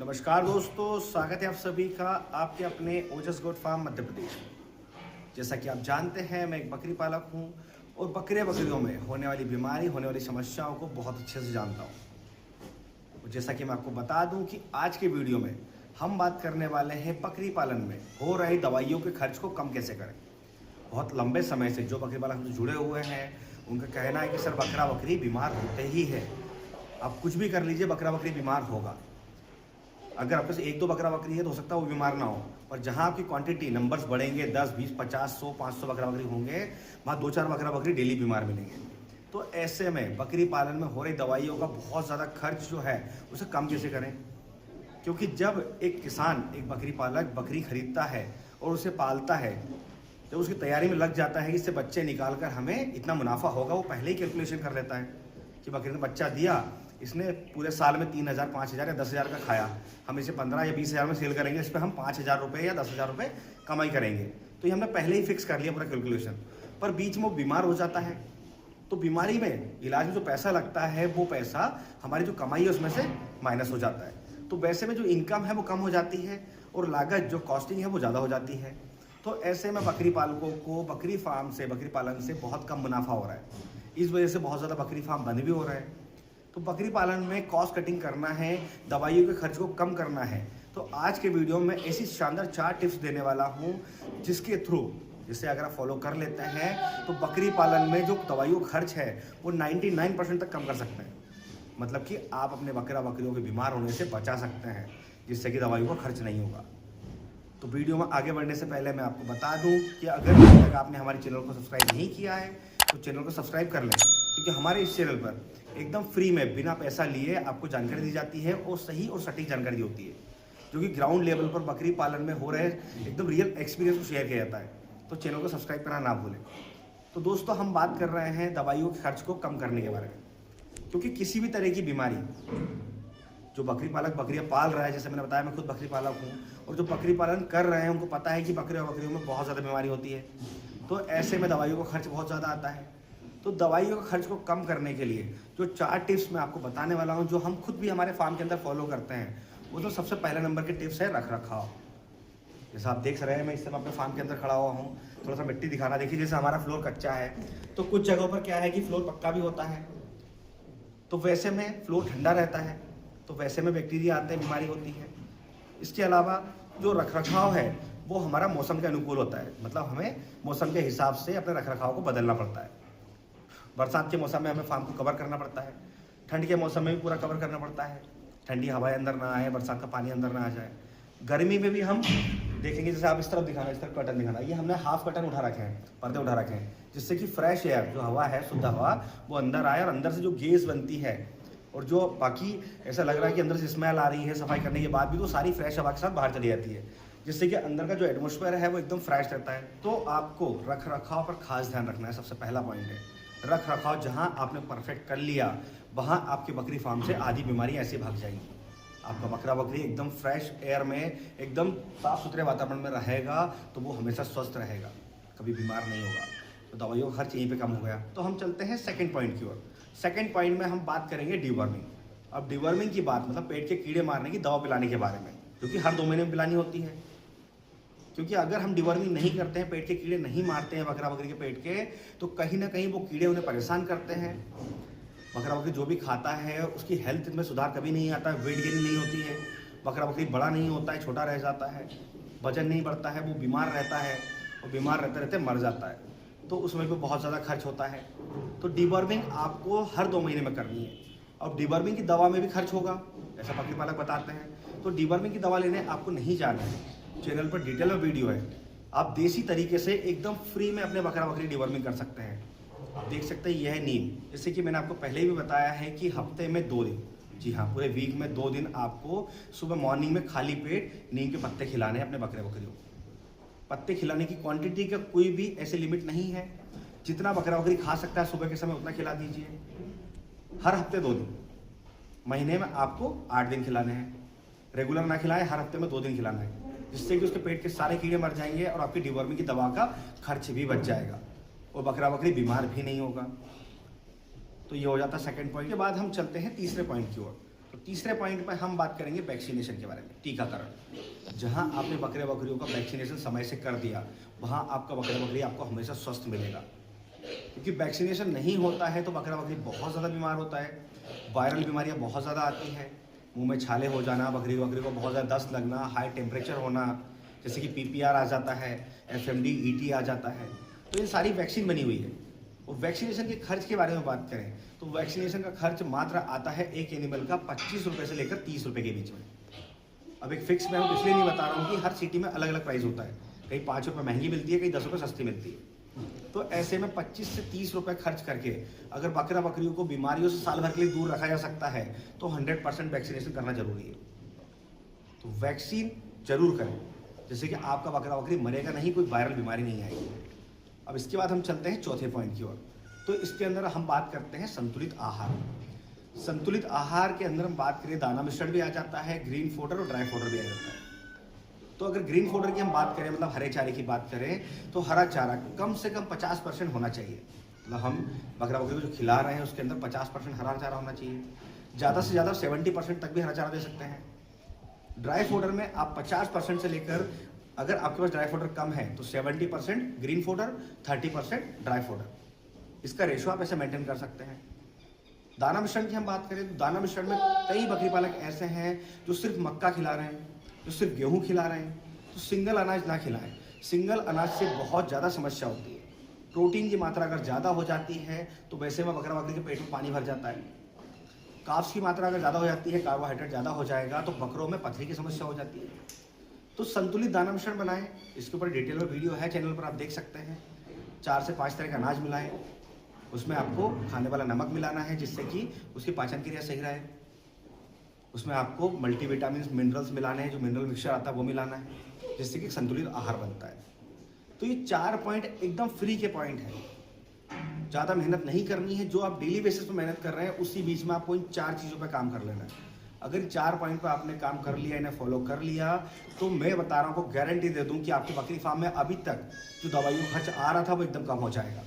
नमस्कार दोस्तों, स्वागत है आप सभी का आपके अपने ओजस गोट फार्म मध्य प्रदेश में। जैसा कि आप जानते हैं, मैं एक बकरी पालक हूं और बकरियों में होने वाली बीमारी, होने वाली समस्याओं को बहुत अच्छे से जानता हूं। जैसा कि मैं आपको बता दूं कि आज के वीडियो में हम बात करने वाले हैं बकरी पालन में हो रही दवाइयों के खर्च को कम कैसे करें। बहुत लंबे समय से जो बकरी पालक से जुड़े हुए हैं उनका कहना है कि सर बकरा बकरी बीमार होते ही है, आप कुछ भी कर लीजिए बकरा बकरी बीमार होगा। अगर आपके से एक दो बकरा बकरी है तो हो सकता है वो बीमार ना हो, पर जहाँ आपकी क्वांटिटी नंबर्स बढ़ेंगे 10, 20, 50, 100, 500 बकरा बकरी होंगे, वहाँ 2-4 बकरा बकरी डेली बीमार मिलेंगे। तो ऐसे में बकरी पालन में हो रही दवाइयों का बहुत ज़्यादा खर्च जो है उसे कम कैसे करें। क्योंकि जब एक किसान एक बकरी पालक बकरी खरीदता है और उसे पालता है, जब उसकी तैयारी में लग जाता है कि इससे बच्चे निकाल कर हमें इतना मुनाफा होगा, वो पहले ही कैलकुलेशन कर लेता है कि बकरी ने बच्चा दिया, इसने पूरे साल में 3,000, 5,000 या 10,000 का खाया, हम इसे 15 या 20,000 में सेल करेंगे, इस पर हम 5,000 रुपये या 10,000 रुपये कमाई करेंगे। तो ये हमने पहले ही फिक्स कर लिया पूरा कैलकुलेशन। पर बीच में वो बीमार हो जाता है तो बीमारी में इलाज में जो पैसा लगता है वो पैसा हमारी जो कमाई है उसमें से माइनस हो जाता है। तो वैसे में जो इनकम है वो कम हो जाती है और लागत जो कॉस्टिंग है वो ज़्यादा हो जाती है। तो ऐसे में बकरी पालकों को बकरी फार्म से, बकरी पालन से बहुत कम मुनाफा हो रहा है। इस वजह से बहुत ज़्यादा बकरी फार्म बंद भी हो रहा है। तो बकरी पालन में कॉस्ट कटिंग करना है, दवाइयों के खर्च को कम करना है, तो आज के वीडियो में ऐसी शानदार 4 टिप्स देने वाला हूं जिसके थ्रू, जिसे अगर आप फॉलो कर लेते हैं तो बकरी पालन में जो दवाइयों का खर्च है वो 99% तक कम कर सकते हैं। मतलब कि आप अपने बकरियों के बीमार होने से बचा सकते हैं, जिससे कि दवाइयों का खर्च नहीं होगा। तो वीडियो में आगे बढ़ने से पहले मैं आपको बता दूं कि अगर अभी तक आपने हमारे चैनल को सब्सक्राइब नहीं किया है तो चैनल को सब्सक्राइब कर लें, क्योंकि हमारे इस चैनल पर एकदम फ्री में बिना पैसा लिए आपको जानकारी दी जाती है और सही और सटीक जानकारी होती है, जो कि ग्राउंड लेवल पर बकरी पालन में हो रहे एकदम रियल एक्सपीरियंस को शेयर किया जाता है। तो चैनल को सब्सक्राइब करना ना भूलें। तो दोस्तों, हम बात कर रहे हैं दवाइयों के खर्च को कम करने के बारे में, क्योंकि किसी भी तरह की बीमारी जो बकरी पालक बकरियाँ पाल रहा है, जैसे मैंने बताया मैं खुद बकरी पालक हूँ, और जो बकरी पालन कर रहे हैं उनको पता है कि बकरियों में बहुत ज़्यादा बीमारी होती है। तो ऐसे में दवाइयों का खर्च बहुत ज़्यादा आता है। तो दवाइयों का खर्च को कम करने के लिए जो 4 टिप्स मैं आपको बताने वाला हूँ, जो हम खुद भी हमारे फार्म के अंदर फॉलो करते हैं, वो तो सबसे पहले नंबर के टिप्स है रख रखाव। जैसा आप देख रहे हैं, मैं इस समय अपने फार्म के अंदर खड़ा हुआ हूँ, थोड़ा सा मिट्टी दिखाना। देखिए, जैसे हमारा फ्लोर कच्चा है तो कुछ जगहों पर क्या है कि फ्लोर पक्का भी होता है, तो वैसे में फ्लोर ठंडा रहता है, तो वैसे में बैक्टीरिया आते हैं, बीमारी होती है। इसके अलावा जो रख रखाव है वो हमारा मौसम के अनुकूल होता है, मतलब हमें मौसम के हिसाब से अपने रख रखाव को बदलना पड़ता है। बरसात के मौसम में हमें फार्म को कवर करना पड़ता है, ठंड के मौसम में भी पूरा कवर करना पड़ता है, ठंडी हवाएं अंदर ना आए, बरसात का पानी अंदर ना आ जाए। गर्मी में भी हम देखेंगे, जैसे आप इस तरफ दिखाना, इस तरफ कर्टन दिखाना, ये हमने हाफ कर्टन उठा रखे हैं, पर्दे उठा रखे हैं, जिससे कि फ्रेश एयर जो हवा है, शुद्ध हवा, वो अंदर आए और अंदर से जो गैस बनती है और जो बाकी ऐसा लग रहा है कि अंदर से स्मेल आ रही है सफाई करने के बाद भी, तो सारी फ्रेश हवा के साथ बाहर चली जाती है, जिससे कि अंदर का जो एटमॉस्फेयर है वो एकदम फ्रेश रहता है। तो आपको रख रखाव पर खास ध्यान रखना है। सबसे पहला पॉइंट है रख रखाव। जहां आपने परफेक्ट कर लिया वहां आपके बकरी फार्म से आधी बीमारी ऐसे भाग जाएंगी। आपका बकरा बकरी एकदम फ्रेश एयर में, एकदम साफ सुथरे वातावरण में रहेगा, तो वो हमेशा स्वस्थ रहेगा, कभी बीमार नहीं होगा। तो दवाइयों का खर्च यहीं पे कम हो गया। तो हम चलते हैं सेकंड पॉइंट की ओर। सेकंड पॉइंट में हम बात करेंगे डिवर्मिंग। अब डिवर्मिंग की बात मतलब पेट के कीड़े मारने की दवा पिलाने के बारे में, क्योंकि हर 2 महीने में पिलानी होती है। क्योंकि अगर हम डिवर्मिंग नहीं करते हैं, पेट के कीड़े नहीं मारते हैं बकरा बकरी के पेट के, तो कहीं ना कहीं वो कीड़े उन्हें परेशान करते हैं। बकरा बकरी जो भी खाता है उसकी हेल्थ में सुधार कभी नहीं आता, वेट गेन नहीं होती है, बकरा बकरी बड़ा नहीं होता है, छोटा रह जाता है, वजन नहीं बढ़ता है, वो बीमार रहता है और बीमार रहते रहते मर जाता है। तो उसमें भी बहुत ज़्यादा खर्च होता है। तो डिवर्मिंग आपको हर 2 महीने में करनी है। और डिवर्मिंग की दवा में भी खर्च होगा, ऐसा बकरी पालक बताते हैं। तो डिवर्मिंग की दवा लेने आपको नहीं जाना है, चैनल पर डिटेल में वीडियो है, आप देसी तरीके से एकदम फ्री में अपने बकरा बकरी डिवर्मिंग कर सकते हैं। आप देख सकते हैं, यह है नीम। जैसे कि मैंने आपको पहले भी बताया है कि हफ्ते में 2 दिन, जी हाँ, पूरे वीक में 2 दिन आपको सुबह मॉर्निंग में खाली पेट नीम के पत्ते खिलाने हैं अपने बकरे बकरियों को। पत्ते खिलाने की क्वांटिटी का कोई भी ऐसे लिमिट नहीं है, जितना बकरा बकरी खा सकता है सुबह के समय उतना खिला दीजिए। हर हफ्ते 2 दिन, महीने में आपको 8 दिन खिलाने हैं। रेगुलर ना खिलाएं, हर हफ्ते में 2 दिन खिलाना है, जिससे कि उसके पेट के सारे कीड़े मर जाएंगे और आपकी डिवर्मिंग की दवा का खर्च भी बच जाएगा और बकरा बकरी बीमार भी नहीं होगा। तो ये हो जाता है सेकंड पॉइंट के बाद हम चलते हैं तीसरे पॉइंट की ओर। तो तीसरे पॉइंट पर हम बात करेंगे वैक्सीनेशन के बारे में, टीकाकरण। जहां आपने बकरे बकरियों का वैक्सीनेशन समय से कर दिया, वहां आपका बकरा बकरी आपको हमेशा स्वस्थ मिलेगा। क्योंकि वैक्सीनेशन नहीं होता है तो बकरा बकरी बहुत ज़्यादा बीमार होता है, वायरल बीमारियां बहुत ज़्यादा आती हैं, मुंह में छाले हो जाना, बकरी को बहुत ज़्यादा दस्त लगना, हाई टेम्परेचर होना, जैसे कि PPR आ जाता है, FMD ET आ जाता है। तो ये सारी वैक्सीन बनी हुई है। और वैक्सीनेशन के खर्च के बारे में बात करें तो वैक्सीनेशन का खर्च मात्र आता है एक एनिमल का 25 रुपये से लेकर 30 रुपये के बीच में। अब एक फिक्स मैं इसलिए नहीं बता रहा हूँ कि हर सिटी में अलग अलग प्राइस होता है, कहीं 5 रुपये महंगी मिलती है, कहीं 10 रुपये सस्ती मिलती है। तो ऐसे में 25 से 30 रुपये खर्च करके अगर बकरा बकरियों को बीमारियों से साल भर के लिए दूर रखा जा सकता है तो 100% वैक्सीनेशन करना जरूरी है। तो वैक्सीन जरूर करें, जैसे कि आपका बकरा बकरी मरेगा नहीं, कोई वायरल बीमारी नहीं आएगी। अब इसके बाद हम चलते हैं चौथे पॉइंट की ओर। तो इसके अंदर हम बात करते हैं संतुलित आहार। संतुलित आहार के अंदर हम बात करें, दाना मिश्रण भी आ जाता है, ग्रीन फोडर और ड्राई फोडर भी आ जाता है। तो अगर ग्रीन फोडर की हम बात करें, मतलब हरे चारे की बात करें, तो हरा चारा कम से कम 50% होना चाहिए। मतलब हम बकरा बकरी को जो खिला रहे हैं उसके अंदर 50% हरा चारा होना चाहिए। ज़्यादा से ज़्यादा 70% तक भी हरा चारा दे सकते हैं। ड्राई फोडर में आप 50% से लेकर, अगर आपके पास ड्राई फोडर कम है तो 70% ग्रीन फोडर, 30% ड्राई फोडर, इसका रेशो आप ऐसे मेंटेन कर सकते हैं। दाना मिश्रण की हम बात करें तो दाना मिश्रण में कई बकरी पालक ऐसे हैं जो सिर्फ मक्का खिला रहे हैं, जो सिर्फ गेहूं खिला रहे हैं। तो सिंगल अनाज ना खिलाएं। सिंगल अनाज से बहुत ज़्यादा समस्या होती है। प्रोटीन की मात्रा अगर ज़्यादा हो जाती है तो वैसे में बकरा बकरी के पेट में पानी भर जाता है। कार्ब्स की मात्रा अगर ज़्यादा हो जाती है, कार्बोहाइड्रेट ज़्यादा हो जाएगा तो बकरों में पथरी की समस्या हो जाती है। तो संतुलित दाना मिश्रण बनाएं। इसके ऊपर डिटेल में वीडियो है चैनल पर, आप देख सकते हैं। 4 से 5 तरह का अनाज मिलाएं, उसमें आपको खाने वाला नमक मिलाना है जिससे कि उसकी पाचन क्रिया सही रहे। उसमें आपको मल्टीविटामिन मिनरल्स मिलाने हैं, जो मिनरल मिक्सचर आता है वो मिलाना है, जिससे कि संतुलित आहार बनता है। तो ये 4 पॉइंट एकदम फ्री के पॉइंट हैं, ज़्यादा मेहनत नहीं करनी है। जो आप डेली बेसिस पर मेहनत कर रहे हैं उसी बीच में आपको इन 4 चीज़ों पर काम कर लेना है। अगर इन 4 पॉइंट पर आपने काम कर लिया, इन्हें फॉलो कर लिया, तो मैं बता रहा हूँ, आपको गारंटी दे दूँ कि आपकी बकरी फार्म में अभी तक जो दवाइयों का खर्च आ रहा था वो एकदम कम हो जाएगा।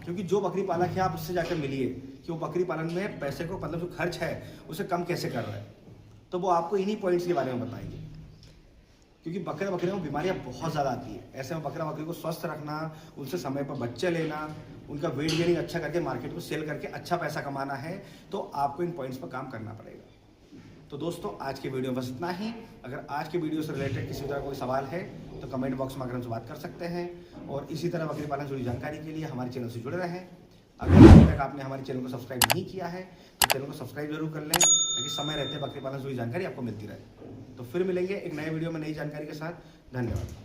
क्योंकि जो बकरी पालक है आप उससे जाकर मिलिए कि वो बकरी पालन में पैसे को, मतलब जो खर्च है उसे कम कैसे कर रहा है, तो वो आपको इन्हीं पॉइंट्स के बारे में बताएंगे। क्योंकि बकरे बकरियों में बीमारियां बहुत ज़्यादा आती है। ऐसे में बकरा बकरी को स्वस्थ रखना, उनसे समय पर बच्चे लेना, उनका वेट गेनिंग अच्छा करके मार्केट में सेल करके अच्छा पैसा कमाना है, तो आपको इन पॉइंट्स पर काम करना पड़ेगा। तो दोस्तों आज के वीडियो में बस इतना ही। अगर आज के वीडियो से रिलेटेड किसी तरह कोई सवाल है तो कमेंट बॉक्स में आकर हमसे बात कर सकते हैं। और इसी तरह बकरी पालन से जुड़ी जानकारी के लिए हमारे चैनल से जुड़े रहें। अगर अभी तक आपने हमारे चैनल को सब्सक्राइब नहीं किया है तो चैनल को सब्सक्राइब जरूर कर लें, ताकि समय रहते बकरी पालन से जुड़ी जानकारी आपको मिलती रहे। तो फिर मिलेंगे एक नए वीडियो में नई जानकारी के साथ। धन्यवाद।